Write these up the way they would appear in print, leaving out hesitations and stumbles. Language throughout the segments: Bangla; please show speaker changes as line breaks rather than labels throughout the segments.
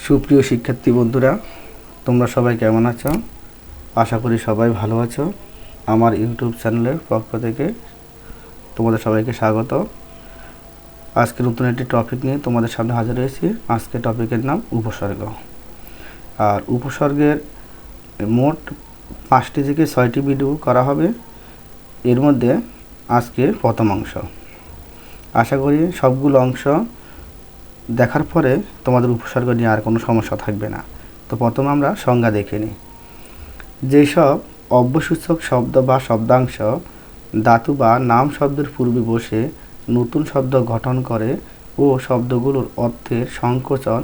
সুপ্রিয় শিক্ষার্থী বন্ধুরা, তোমরা সবাই কেমন আছো? আশা করি সবাই ভালো আছো। আমার ইউটিউব চ্যানেলের পক্ষ থেকে তোমাদের সবাইকে স্বাগত। আজকে নতুন একটি টপিক নিয়ে তোমাদের সামনে হাজির হয়েছি। আজকে টপিকের নাম উপসর্গ। আর উপসর্গের মোট 5টি থেকে 6টি ভিডিও করা হবে। এর মধ্যে আজকে প্রথম অংশ। আশা করি সবগুলো অংশ দেখার পরে তোমাদের উপসর্গ নিয়ে আর কোনো সমস্যা থাকবে না। তো প্রথমে আমরা সংজ্ঞা দেখে নিই। যেসব অব্যসূচক শব্দ বা শব্দাংশ ধাতু বা নাম শব্দের পূর্বে বসে নতুন শব্দ গঠন করে ও শব্দগুলোর অর্থের সংকোচন,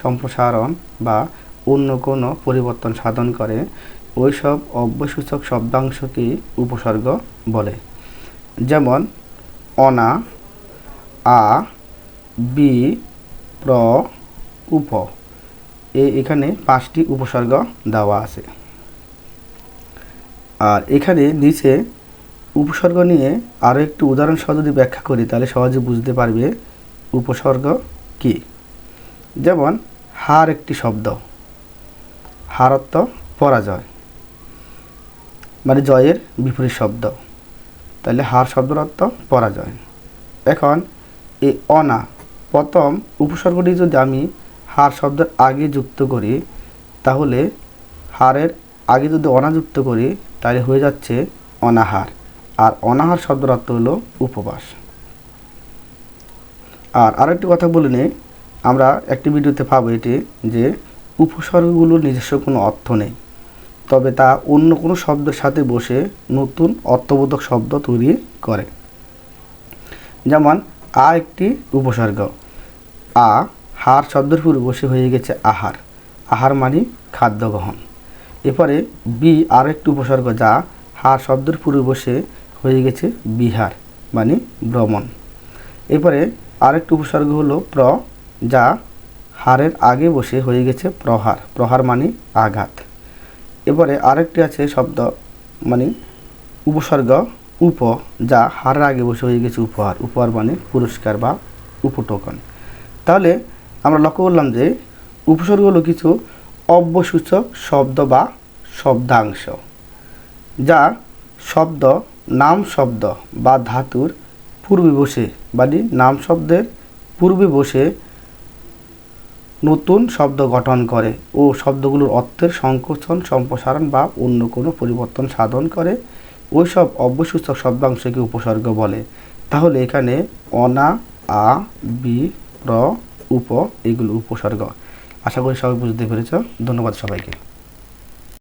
সম্প্রসারণ বা অন্য কোনো পরিবর্তন সাধন করে, ওই সব অব্যসূচক শব্দাংশকেই উপসর্গ বলে। যেমন অনা, আ, বি, প্র, উপ। এখানে 5টি উপসর্গ দেওয়া আছে। আর এখানে নিচে উপসর্গ নিয়ে আরও একটু উদাহরণ সহ যদি ব্যাখ্যা করি তাহলে সহজে বুঝতে পারবে উপসর্গ কি। যেমন হার একটি শব্দ, হার অর্থ পরাজয়, মানে জয়ের বিপরীত শব্দ, তাহলে হার শব্দের অর্থ পরাজয়। এখন এই অনা, প্রথম উপসর্গটি যদি আমি হার শব্দের আগে যুক্ত করি তাহলে হারের আগে যদি অনা যুক্ত করি তাহলে হয়ে যাচ্ছে অনাহার। আর অনাহার শব্দের অর্থ হলো উপবাস। আর আরেকটি কথা বলে নিই, আমরা একটি ভিডিওতে পাবো এটি যে উপসর্গগুলোর নিজস্ব কোনো অর্থ নেই, তবে তা অন্য কোনো শব্দের সাথে বসে নতুন অর্থবোধক শব্দ তৈরি করে। যেমন আ একটি উপসর্গ। আ হার শব্দের পূর্বে বসে হয়ে গেছে আহার, আহার মানে খাদ্য গ্রহণ। এরপরে বি আর একটি উপসর্গ, যা হার শব্দের পূর্বে বসে হয়ে গেছে বিহার মানে ভ্রমণ। এরপরে আরেকটি উপসর্গ হলো প্র, যা হারের আগে বসে হয়ে গেছে প্রহার, প্রহার মানে আঘাত। এরপরে আরেকটি আছে শব্দ মানে উপসর্গ উপ, যা হারের আগে বসে হয়ে গেছে উপহার, উপহার মানে পুরস্কার বা উপটোকন। তাহলে আমরা লক্ষ্য করলাম যে উপসর্গ হলো কিছু অব্যসূচক শব্দ বা শব্দাংশ, যা শব্দ, নাম শব্দ বা ধাতুর পূর্বে বসে মানে নাম শব্দের পূর্বে বসে নতুন শব্দ গঠন করে ও শব্দগুলোর অর্থের সংকোচন, সম্প্রসারণ বা অন্য কোনো পরিবর্তন সাধন করে, ওই সব অব্যসূচক শব্দাংশকে উপসর্গ বলে। তাহলে এখানে অনা, আ, বি, প্র, উপ এগুলো উপসর্গ। আশা করি সবাই বুঝতে পেরেছ। ধন্যবাদ সবাইকে।